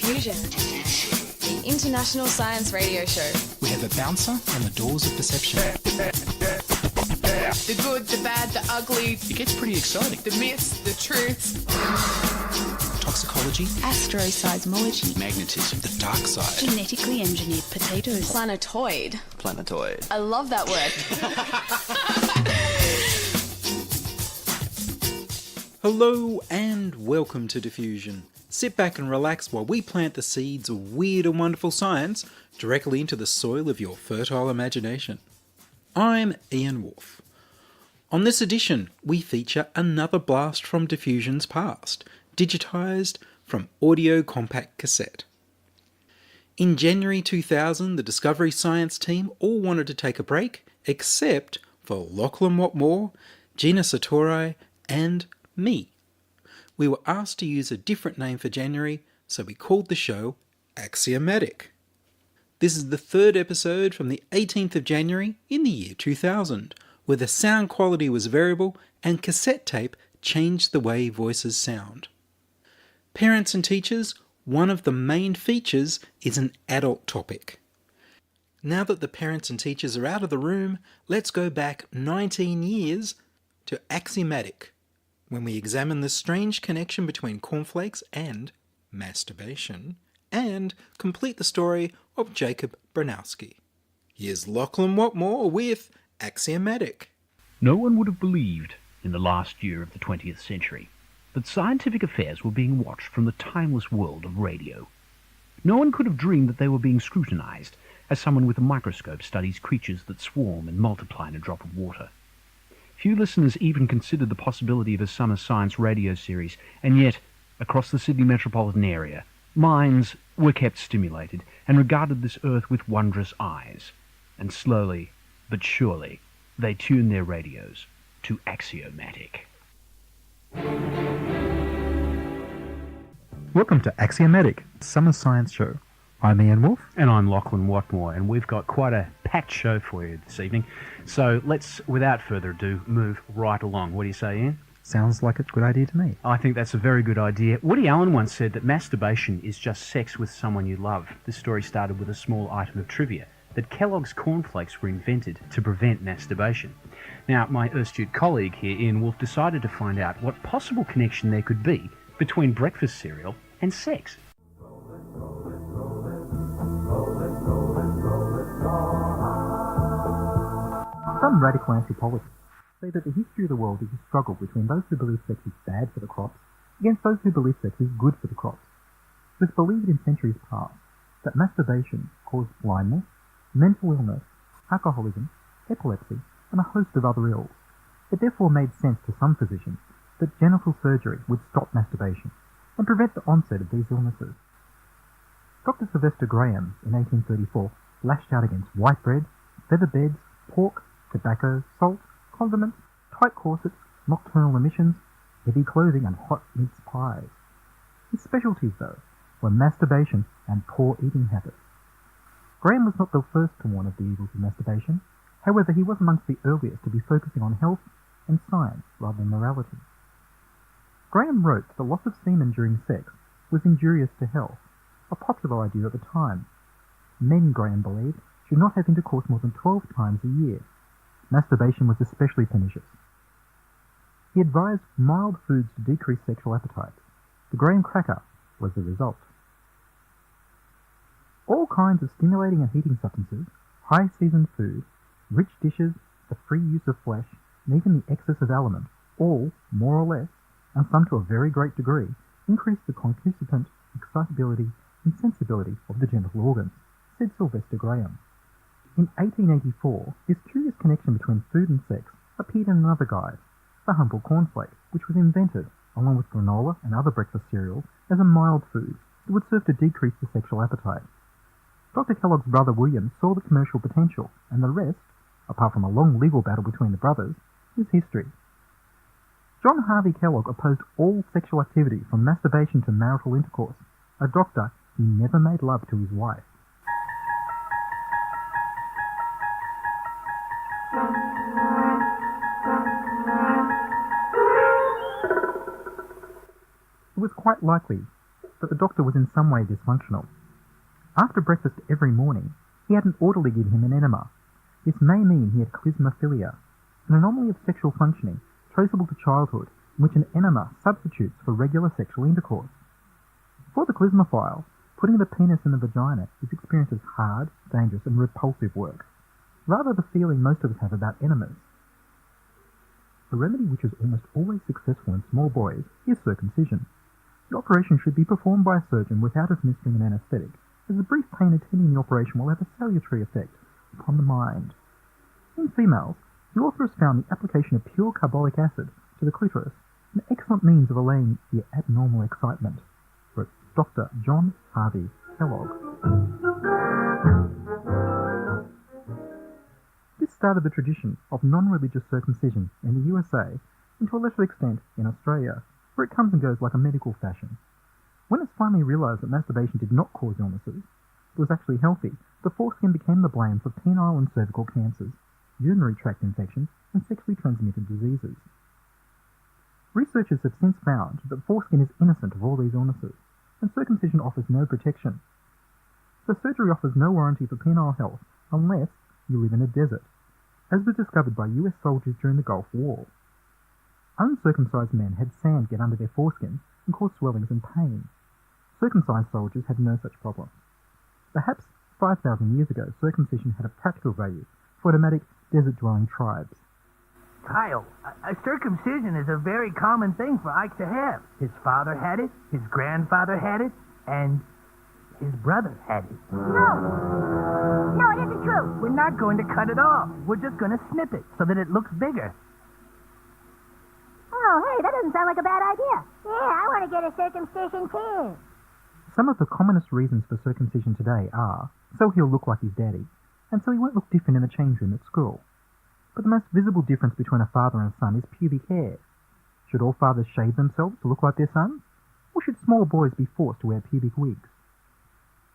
Diffusion, the international science radio show. We have a bouncer on the doors of perception. The good, the bad, the ugly. It gets pretty exciting. The myths, the truths. Toxicology. Astroseismology. Magnetism. The dark side. Genetically engineered potatoes. Planetoid. Planetoid. I love that word. Hello and welcome to Diffusion. Sit back and relax while we plant the seeds of weird and wonderful science directly into the soil of your fertile imagination. I'm Ian Woolf. On this edition, we feature another blast from Diffusion's past, digitised from audio compact cassette. In January 2000, the Discovery Science team all wanted to take a break, except for Lachlan, Whatmore, Gina Sartore, and me. We were asked to use a different name for January, so we called the show Axiomatic. This is the third episode from the 18th of January in the year 2000, where the sound quality was variable and cassette tape changed the way voices sound. Parents and teachers, one of the main features is an adult topic. Now that the parents and teachers are out of the room, let's go back 19 years to Axiomatic, when we examine the strange connection between cornflakes and masturbation, and complete the story of Jacob Bronowski. Here's Lachlan Whatmore with Axiomatic. No one would have believed, in the last year of the 20th century, that scientific affairs were being watched from the timeless world of radio. No one could have dreamed that they were being scrutinized, as someone with a microscope studies creatures that swarm and multiply in a drop of water. Few listeners even considered the possibility of a summer science radio series, and yet, across the Sydney metropolitan area, minds were kept stimulated and regarded this earth with wondrous eyes. And slowly, but surely, they tuned their radios to Axiomatic. Welcome to Axiomatic, Summer Science Show. I'm Ian Woolf. And I'm Lachlan Whatmore, and we've got quite a packed show for you this evening. So let's, without further ado, move right along. What do you say, Ian? Sounds like a good idea to me. I think that's a very good idea. Woody Allen once said that masturbation is just sex with someone you love. This story started with a small item of trivia, that Kellogg's cornflakes were invented to prevent masturbation. Now, my astute colleague here, Ian Woolf, decided to find out what possible connection there could be between breakfast cereal and sex. Some radical anthropologists say that the history of the world is a struggle between those who believe sex is bad for the crops against those who believe sex is good for the crops. It was believed in centuries past that masturbation caused blindness, mental illness, alcoholism, epilepsy, and a host of other ills. It therefore made sense to some physicians that genital surgery would stop masturbation and prevent the onset of these illnesses. Dr. Sylvester Graham, in 1834, lashed out against white bread, feather beds, pork, tobacco, salt, condiments, tight corsets, nocturnal emissions, heavy clothing, and hot mince pies. His specialties, though, were masturbation and poor eating habits. Graham was not the first to warn of the evils of masturbation. However, he was amongst the earliest to be focusing on health and science rather than morality. Graham wrote that the loss of semen during sex was injurious to health, a popular idea at the time. Men, Graham believed, should not have intercourse more than 12 times a year. Masturbation was especially pernicious. He advised mild foods to decrease sexual appetite. The graham cracker was the result. All kinds of stimulating and heating substances, high-seasoned food, rich dishes, the free use of flesh, and even the excess of aliment, all, more or less, and some to a very great degree, increase the concupiscent excitability and sensibility of the genital organs, said Sylvester Graham. In 1884, this curious connection between food and sex appeared in another guise, the humble cornflake, which was invented, along with granola and other breakfast cereals, as a mild food that would serve to decrease the sexual appetite. Dr. Kellogg's brother William saw the commercial potential, and the rest, apart from a long legal battle between the brothers, is history. John Harvey Kellogg opposed all sexual activity from masturbation to marital intercourse. A doctor, he never made love to his wife. It was quite likely that the doctor was in some way dysfunctional. After breakfast every morning, he had an orderly give him an enema. This may mean he had clismophilia, an anomaly of sexual functioning traceable to childhood in which an enema substitutes for regular sexual intercourse. For the clismophile, putting the penis in the vagina is experienced as hard, dangerous and repulsive work, rather the feeling most of us have about enemas. A remedy which is almost always successful in small boys is circumcision. The operation should be performed by a surgeon without administering an anaesthetic, as the brief pain attending the operation will have a salutary effect upon the mind. In females, the author has found the application of pure carbolic acid to the clitoris an excellent means of allaying the abnormal excitement, wrote Dr. John Harvey Kellogg. This started the tradition of non-religious circumcision in the USA and to a lesser extent in Australia, where it comes and goes like a medical fashion. When it's finally realised that masturbation did not cause illnesses, but was actually healthy, the foreskin became the blame for penile and cervical cancers, urinary tract infections, and sexually transmitted diseases. Researchers have since found that foreskin is innocent of all these illnesses, and circumcision offers no protection. So surgery offers no warranty for penile health unless you live in a desert, as was discovered by US soldiers during the Gulf War. Uncircumcised men had sand get under their foreskin and cause swellings and pain. Circumcised soldiers had no such problem. Perhaps 5,000 years ago, circumcision had a practical value for nomadic, desert-dwelling tribes. Kyle, a circumcision is a very common thing for Ike to have. His father had it, his grandfather had it, and his brother had it. No, it isn't true. We're not going to cut it off. We're just going to snip it so that it looks bigger. Oh, hey, that doesn't sound like a bad idea. Yeah, I want to get a circumcision too. Some of the commonest reasons for circumcision today are so he'll look like his daddy, and so he won't look different in the change room at school. But the most visible difference between a father and a son is pubic hair. Should all fathers shave themselves to look like their sons? Or should small boys be forced to wear pubic wigs?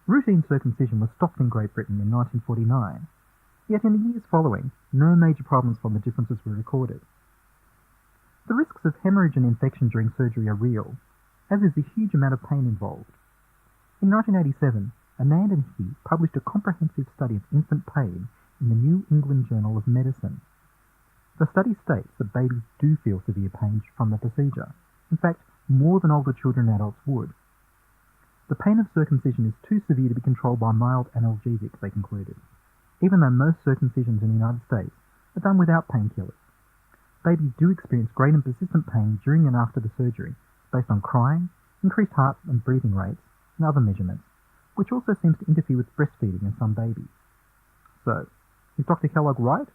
Routine circumcision was stopped in Great Britain in 1949, yet in the years following, no major problems from the differences were recorded. The risks of hemorrhage and infection during surgery are real, as is the huge amount of pain involved. In 1987, Anand and he published a comprehensive study of infant pain in the New England Journal of Medicine. The study states that babies do feel severe pain from the procedure, in fact, more than older children and adults would. The pain of circumcision is too severe to be controlled by mild analgesics, they concluded, even though most circumcisions in the United States are done without painkillers. Babies do experience great and persistent pain during and after the surgery, based on crying, increased heart and breathing rates, and other measurements, which also seems to interfere with breastfeeding in some babies. So, is Dr. Kellogg right?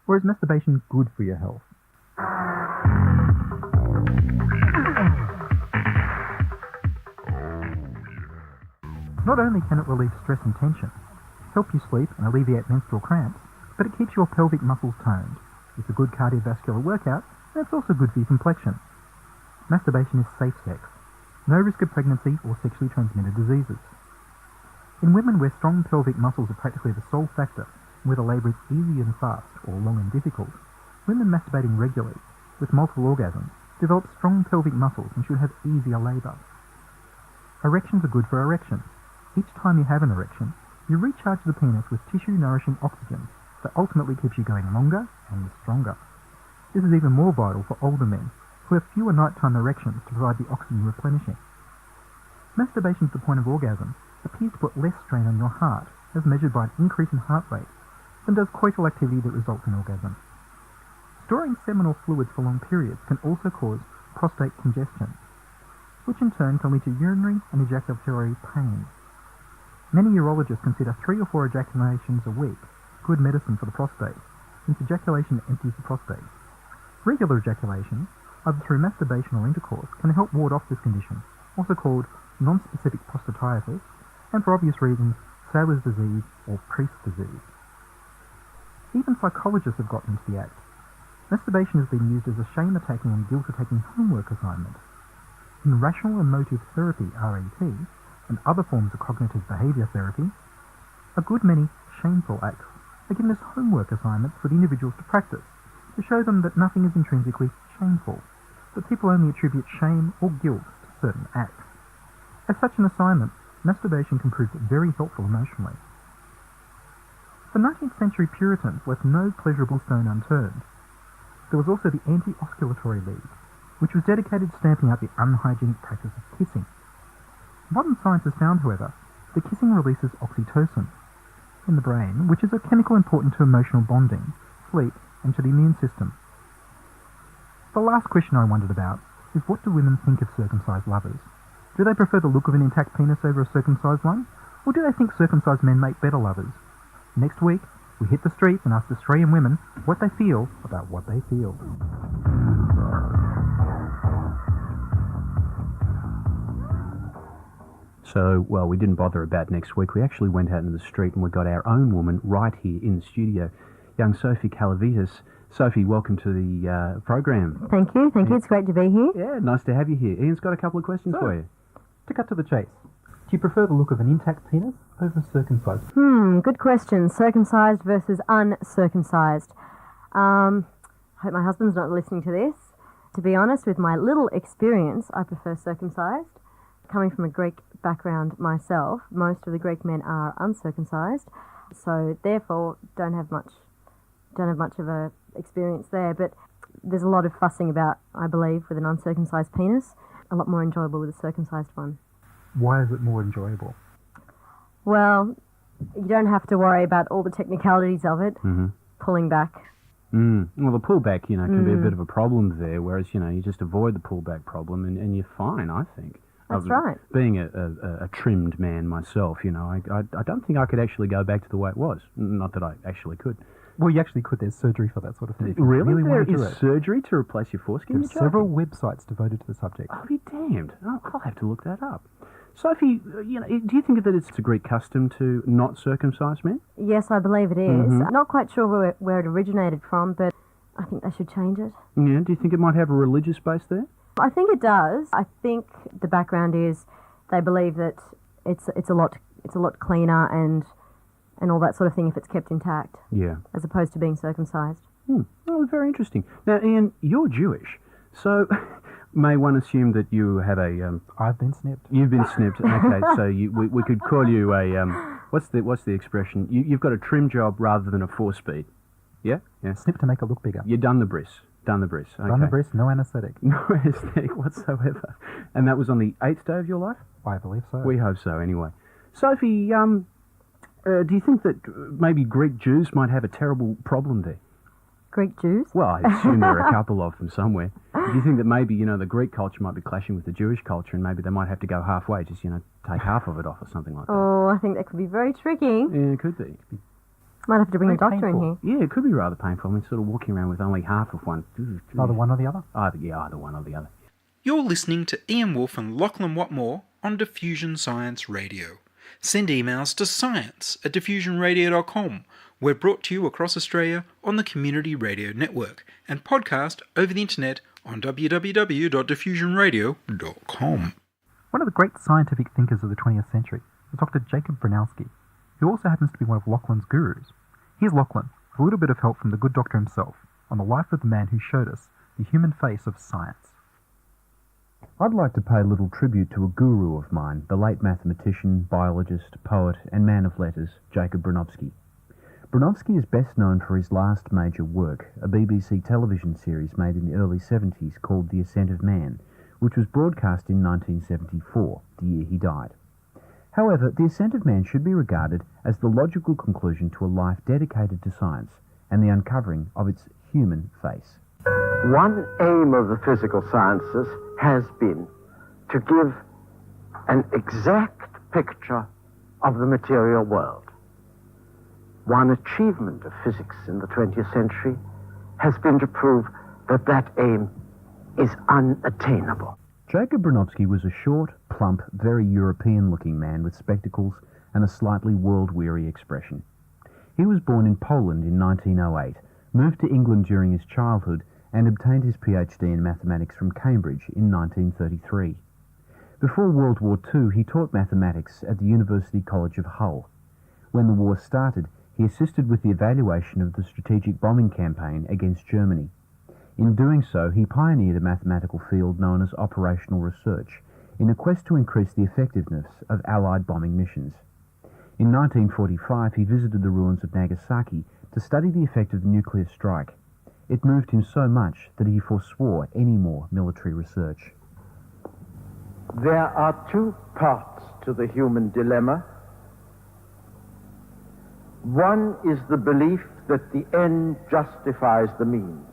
Or is masturbation good for your health? Not only can it relieve stress and tension, help you sleep and alleviate menstrual cramps, but it keeps your pelvic muscles toned. It's a good cardiovascular workout, and it's also good for your complexion. Masturbation is safe sex. No risk of pregnancy or sexually transmitted diseases. In women where strong pelvic muscles are practically the sole factor, and where the labour is easy and fast or long and difficult, women masturbating regularly, with multiple orgasms, develop strong pelvic muscles and should have easier labour. Erections are good for erections. Each time you have an erection, you recharge the penis with tissue-nourishing oxygen that ultimately keeps you going longer and stronger. This is even more vital for older men who have fewer nighttime erections to provide the oxygen replenishing. Masturbation to the point of orgasm appears to put less strain on your heart, as measured by an increase in heart rate, than does coital activity that results in orgasm. Storing seminal fluids for long periods can also cause prostate congestion, which in turn can lead to urinary and ejaculatory pain. Many urologists consider 3 or 4 ejaculations a week good medicine for the prostate, since ejaculation empties the prostate. Regular ejaculation, either through masturbation or intercourse, can help ward off this condition, also called non-specific prostatitis, and for obvious reasons, Sailor's disease or priest's disease. Even psychologists have gotten into the act. Masturbation has been used as a shame-attacking and guilt-attacking homework assignment. In rational emotive therapy, RET, and other forms of cognitive behaviour therapy, a good many shameful acts are given as homework assignments for the individuals to practice, to show them that nothing is intrinsically shameful, that people only attribute shame or guilt to certain acts. As such an assignment, masturbation can prove very helpful emotionally. The 19th century Puritans left no pleasurable stone unturned. There was also the Anti-Osculatory League, which was dedicated to stamping out the unhygienic practice of kissing. Modern science has found, however, that kissing releases oxytocin in the brain, which is a chemical important to emotional bonding, sleep, and to the immune system. The last question I wondered about is, what do women think of circumcised lovers? Do they prefer the look of an intact penis over a circumcised one? Or do they think circumcised men make better lovers? Next week, we hit the streets and ask Australian women what they feel about what they feel. So, well, we didn't bother about next week. We actually went out into the street and we got our own woman right here in the studio, young Sophie Kavalides. Sophie, welcome to the program. Thank you. It's great to be here. Yeah, nice to have you here. Ian's got a couple of questions for you. To cut to the chase, do you prefer the look of an intact penis over circumcised? Good question. Circumcised versus uncircumcised. Hope my husband's not listening to this. To be honest, with my little experience, I prefer circumcised. Coming from a Greek background myself, most of the Greek men are uncircumcised, so therefore don't have much of a experience there. But there's a lot of fussing about, I believe, with an uncircumcised penis. A lot more enjoyable with a circumcised one. Why is it more enjoyable? Well, you don't have to worry about all the technicalities of it. Pulling back. Well, the pullback, can be a bit of a problem there, whereas, you just avoid the pullback problem and you're fine, I think. That's right. Being a trimmed man myself, I don't think I could actually go back to the way it was. Not that I actually could. Well, you actually could. There's surgery for that sort of thing. Really? There is surgery to replace your foreskin? There's several websites devoted to the subject. I'll be damned. I'll have to look that up. Sophie, do you think that it's a Greek custom to not circumcise men? Yes, I believe it is. I'm not quite sure where it originated from, but I think they should change it. Yeah, do you think it might have a religious base there? I think it does. I think the background is they believe that it's a lot cleaner and all that sort of thing if it's kept intact. Yeah. As opposed to being circumcised. Oh, very interesting. Now, Ian, you're Jewish, so may one assume that you have a... I've been snipped. You've been snipped. Okay, so we could call you a... what's the expression? You've got a trim job rather than a 4-speed. Yeah? Yeah. Snipped to make it look bigger. You've done the bris. Done the bris. Okay. Done the bris, no anaesthetic. No anaesthetic whatsoever. And that was on the 8th day of your life? I believe so. We hope so, anyway. Sophie, do you think that maybe Greek Jews might have a terrible problem there? Greek Jews? Well, I assume there are a couple of them somewhere. Do you think that maybe, the Greek culture might be clashing with the Jewish culture and maybe they might have to go halfway, just, take half of it off or something like that? Oh, I think that could be very tricky. Yeah, it could be. Might have to bring a doctor painful. in here. Yeah, it could be rather painful. I mean, sort of walking around with only half of one. Either one or the other? Either one or the other. You're listening to Ian Woolf and Lachlan Whatmore on Diffusion Science Radio. Send emails to science@diffusionradio.com. We're brought to you across Australia on the Community Radio Network and podcast over the internet on www.diffusionradio.com. One of the great scientific thinkers of the 20th century was Dr. Jacob Bronowski, who also happens to be one of Lachlan's gurus. Here's Lachlan with a little bit of help from the good doctor himself on the life of the man who showed us the human face of science. I'd like to pay a little tribute to a guru of mine, the late mathematician, biologist, poet and man of letters, Jacob Bronowski. Bronowski is best known for his last major work, a BBC television series made in the early 70s called The Ascent of Man, which was broadcast in 1974, the year he died. However, The Ascent of Man should be regarded as the logical conclusion to a life dedicated to science and the uncovering of its human face. One aim of the physical sciences has been to give an exact picture of the material world. One achievement of physics in the 20th century has been to prove that that aim is unattainable. Jacob Bronowski was a short, plump, very European-looking man with spectacles and a slightly world-weary expression. He was born in Poland in 1908, moved to England during his childhood, and obtained his PhD in mathematics from Cambridge in 1933. Before World War II, he taught mathematics at the University College of Hull. When the war started, he assisted with the evaluation of the strategic bombing campaign against Germany. In doing so, he pioneered a mathematical field known as operational research, in a quest to increase the effectiveness of Allied bombing missions. In 1945, he visited the ruins of Nagasaki to study the effect of the nuclear strike. It moved him so much that he forswore any more military research. There are two parts to the human dilemma. One is the belief that the end justifies the means.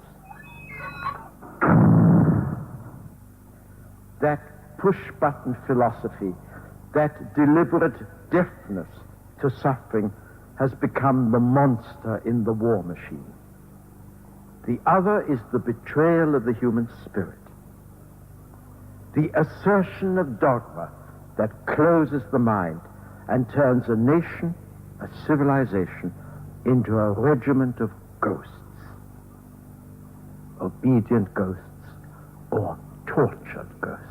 That push-button philosophy, that deliberate deafness to suffering, has become the monster in the war machine. The other is the betrayal of the human spirit, the assertion of dogma that closes the mind and turns a nation, a civilization, into a regiment of ghosts, obedient ghosts or tortured ghosts.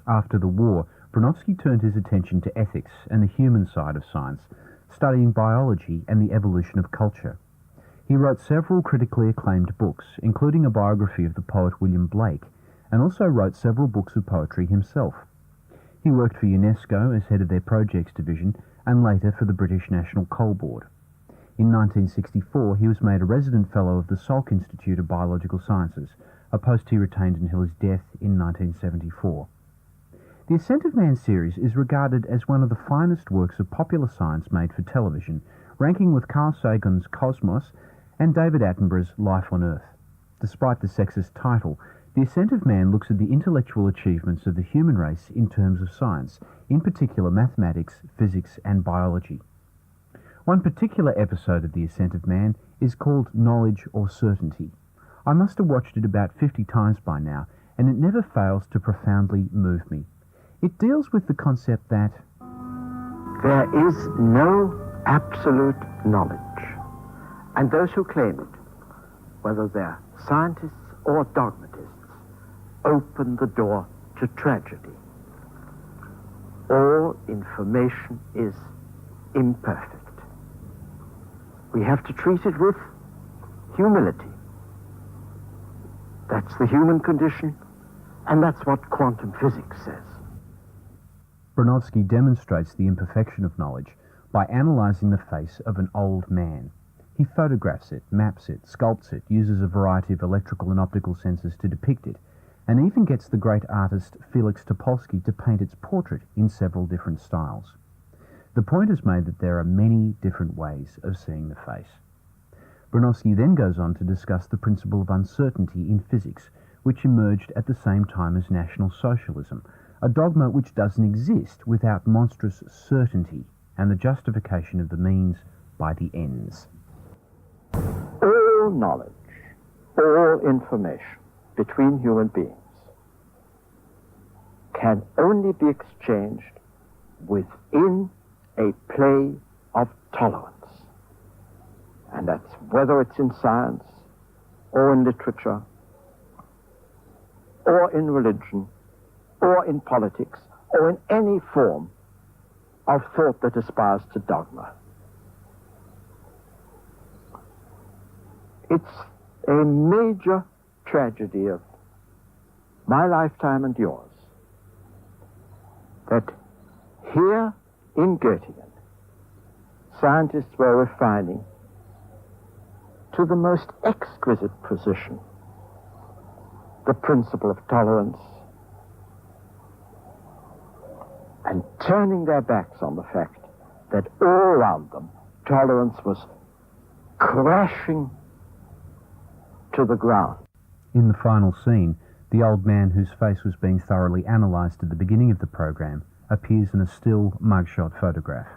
After the war, Bronowski turned his attention to ethics and the human side of science, studying biology and the evolution of culture. He wrote several critically acclaimed books, including a biography of the poet William Blake, and also wrote several books of poetry himself. He worked for UNESCO as head of their projects division and later for the British National Coal Board. In 1964, he was made a resident fellow of the Salk Institute of Biological Sciences, a post he retained until his death in 1974. The Ascent of Man series is regarded as one of the finest works of popular science made for television, ranking with Carl Sagan's Cosmos and David Attenborough's Life on Earth. Despite the sexist title, The Ascent of Man looks at the intellectual achievements of the human race in terms of science, in particular mathematics, physics, and biology. One particular episode of The Ascent of Man is called Knowledge or Certainty. I must have watched it about 50 times by now, and it never fails to profoundly move me. It deals with the concept that there is no absolute knowledge, and those who claim it, whether they're scientists or dogmatists, open the door to tragedy. All information is imperfect. We have to treat it with humility. That's the human condition, and that's what quantum physics says. Bronowski demonstrates the imperfection of knowledge by analysing the face of an old man. He photographs it, maps it, sculpts it, uses a variety of electrical and optical sensors to depict it, and even gets the great artist Felix Topolsky to paint its portrait in several different styles. The point is made that there are many different ways of seeing the face. Bronowski then goes on to discuss the principle of uncertainty in physics, which emerged at the same time as National Socialism, a dogma which doesn't exist without monstrous certainty and the justification of the means by the ends. All knowledge, all information between human beings can only be exchanged within a play of tolerance. And that's whether it's in science, or in literature, or in religion, or in politics, or in any form of thought that aspires to dogma. It's a major tragedy of my lifetime and yours that here in Göttingen, scientists were refining to the most exquisite precision the principle of tolerance and turning their backs on the fact that all around them tolerance was crashing to the ground. In the final scene, the old man whose face was being thoroughly analysed at the beginning of the program appears in a still mugshot photograph.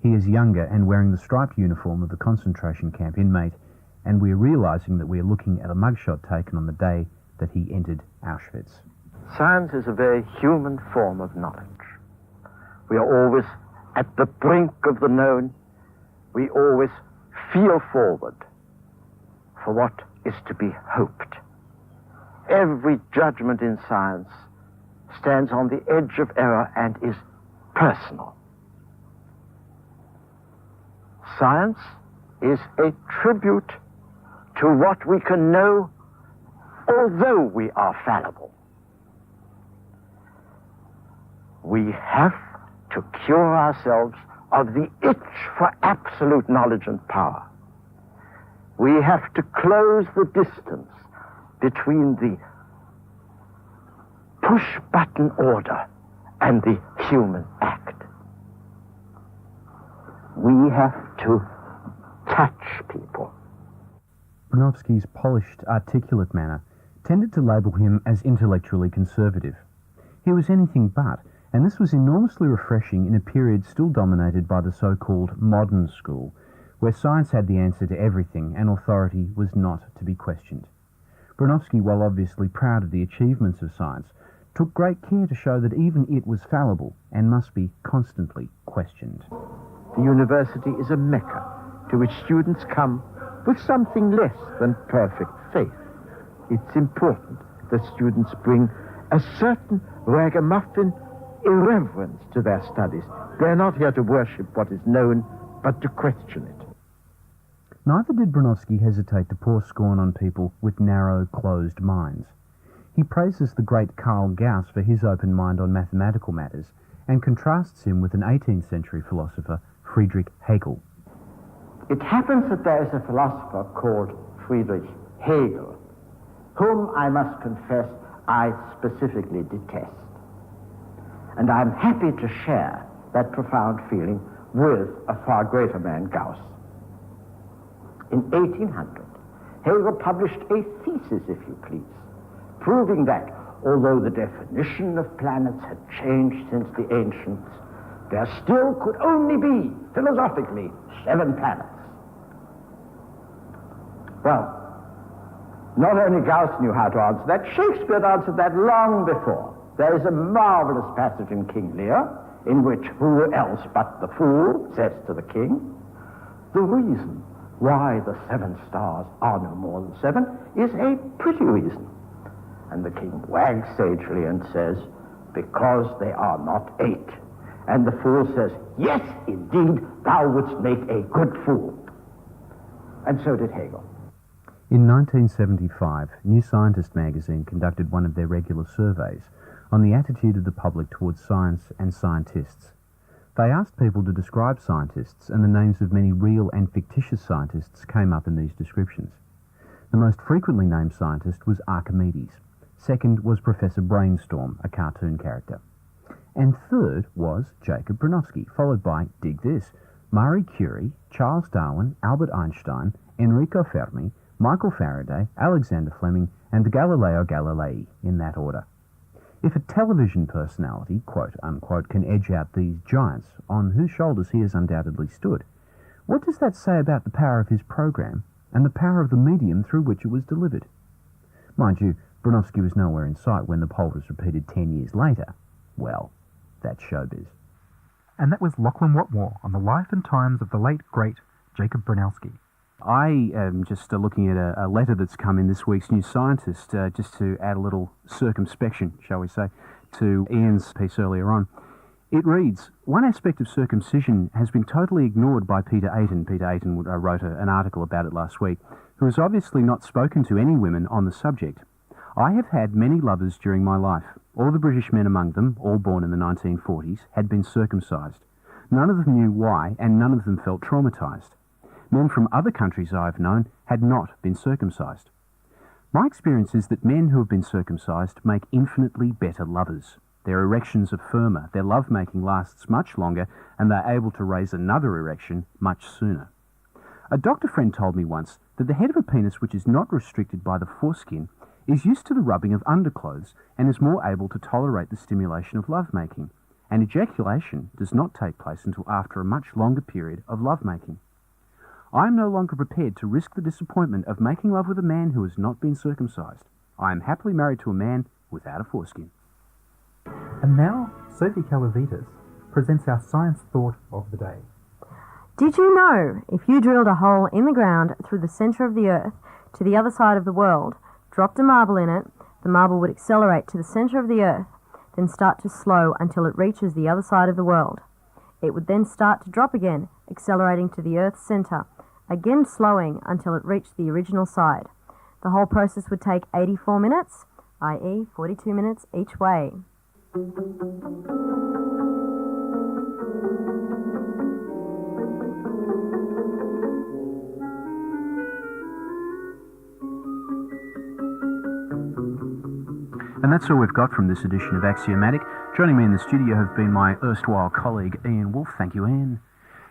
He is younger and wearing the striped uniform of the concentration camp inmate, and we are realising that we are looking at a mugshot taken on the day that he entered Auschwitz. Science is a very human form of knowledge. We are always at the brink of the known. We always feel forward for what is to be hoped. Every judgment in science stands on the edge of error and is personal. Science is a tribute to what we can know, although we are fallible. We have to cure ourselves of the itch for absolute knowledge and power. We have to close the distance between the push-button order and the human act. We have to touch people. Bronowski's polished, articulate manner tended to label him as intellectually conservative. He was anything but, and this was enormously refreshing in a period still dominated by the so-called modern school, where science had the answer to everything and authority was not to be questioned. Bronowski, while obviously proud of the achievements of science, took great care to show that even it was fallible and must be constantly questioned. The university is a mecca to which students come with something less than perfect faith. It's important that students bring a certain ragamuffin irreverence to their studies. They're not here to worship what is known, but to question it. Neither did Bronowski hesitate to pour scorn on people with narrow, closed minds. He praises the great Karl Gauss for his open mind on mathematical matters and contrasts him with an 18th century philosopher, Friedrich Hegel. It happens that there is a philosopher called Friedrich Hegel, whom I must confess I specifically detest. And I'm happy to share that profound feeling with a far greater man, Gauss. In 1800, Hegel published a thesis, if you please, proving that although the definition of planets had changed since the ancients, there still could only be, philosophically, 7 planets. Well, not only Gauss knew how to answer that, Shakespeare answered that long before. There is a marvelous passage in King Lear in which who else but the fool says to the king, the reason why the 7 stars are no more than 7 is a pretty reason. And the king wags sagely and says, because they are not 8. And the fool says, yes, indeed, thou wouldst make a good fool. And so did Hegel. In 1975, New Scientist magazine conducted one of their regular surveys on the attitude of the public towards science and scientists. They asked people to describe scientists, and the names of many real and fictitious scientists came up in these descriptions. The most frequently named scientist was Archimedes. Second was Professor Brainstorm, a cartoon character. And third was Jacob Bronowski, followed by, dig this, Marie Curie, Charles Darwin, Albert Einstein, Enrico Fermi, Michael Faraday, Alexander Fleming, and Galileo Galilei, in that order. If a television personality, quote-unquote, can edge out these giants, on whose shoulders he has undoubtedly stood, what does that say about the power of his program and the power of the medium through which it was delivered? Mind you, Bronowski was nowhere in sight when the poll was repeated 10 years later. Well, that's showbiz. And that was Lachlan Whatmore on the life and times of the late, great Jacob Bronowski. I am just looking at a letter that's come in this week's New Scientist, just to add a little circumspection, shall we say, to Ian's piece earlier on. It reads, one aspect of circumcision has been totally ignored by Peter Ayton. Peter Ayton wrote an article about it last week, who has obviously not spoken to any women on the subject. I have had many lovers during my life. All the British men among them, all born in the 1940s, had been circumcised. None of them knew why, and none of them felt traumatized. Men from other countries I have known had not been circumcised. My experience is that men who have been circumcised make infinitely better lovers. Their erections are firmer, their lovemaking lasts much longer, and they're able to raise another erection much sooner. A doctor friend told me once that the head of a penis which is not restricted by the foreskin is used to the rubbing of underclothes and is more able to tolerate the stimulation of lovemaking, and ejaculation does not take place until after a much longer period of lovemaking. I am no longer prepared to risk the disappointment of making love with a man who has not been circumcised. I am happily married to a man without a foreskin. And now, Sophie Kavalides presents our science thought of the day. Did you know if you drilled a hole in the ground through the centre of the Earth to the other side of the world, dropped a marble in it, the marble would accelerate to the centre of the Earth, then start to slow until it reaches the other side of the world. It would then start to drop again, accelerating to the Earth's centre, again slowing until it reached the original side. The whole process would take 84 minutes, i.e. 42 minutes each way. And that's all we've got from this edition of Axiomatic. Joining me in the studio have been my erstwhile colleague Ian Woolf. Thank you, Ian.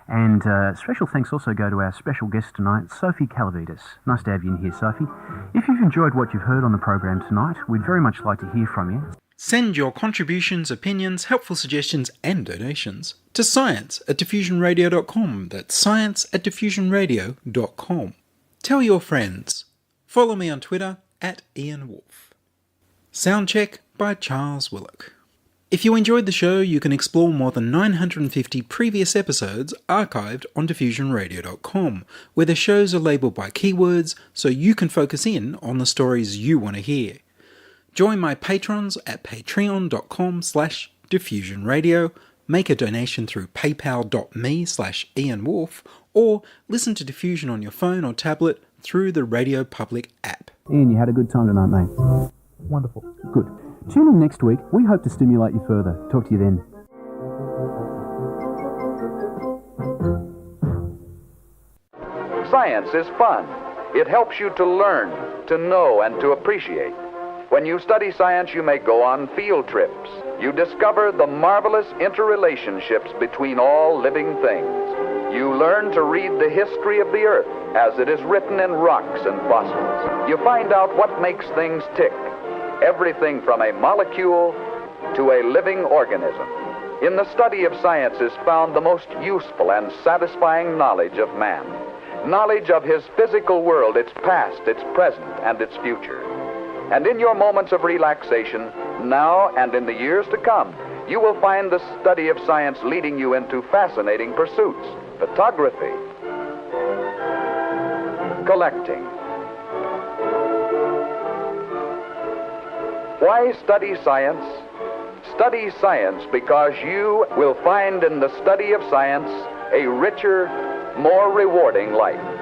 And special thanks also go to our special guest tonight, Sophie Kavalides. Nice to have you in here, Sophie. If you've enjoyed what you've heard on the program tonight, we'd very much like to hear from you. Send your contributions, opinions, helpful suggestions and donations to science@diffusionradio.com. That's science@diffusionradio.com. Tell your friends. Follow me on Twitter @IanWolf. Soundcheck by Charles Willock. If you enjoyed the show, you can explore more than 950 previous episodes archived on diffusionradio.com, where the shows are labelled by keywords so you can focus in on the stories you want to hear. Join my patrons at patreon.com/diffusionradio, make a donation through paypal.me/IanWolf, or listen to Diffusion on your phone or tablet through the Radio Public app. Ian, you had a good time tonight, mate. Wonderful. Good. Tune in next week. We hope to stimulate you further. Talk to you then. Science is fun. It helps you to learn, to know, and to appreciate. When you study science, you may go on field trips. You discover the marvelous interrelationships between all living things. You learn to read the history of the Earth as it is written in rocks and fossils. You find out what makes things tick. Everything from a molecule to a living organism. In the study of science is found the most useful and satisfying knowledge of man. Knowledge of his physical world, its past, its present, and its future. And in your moments of relaxation, now and in the years to come, you will find the study of science leading you into fascinating pursuits. Photography, collecting. Why study science? Study science because you will find in the study of science a richer, more rewarding life.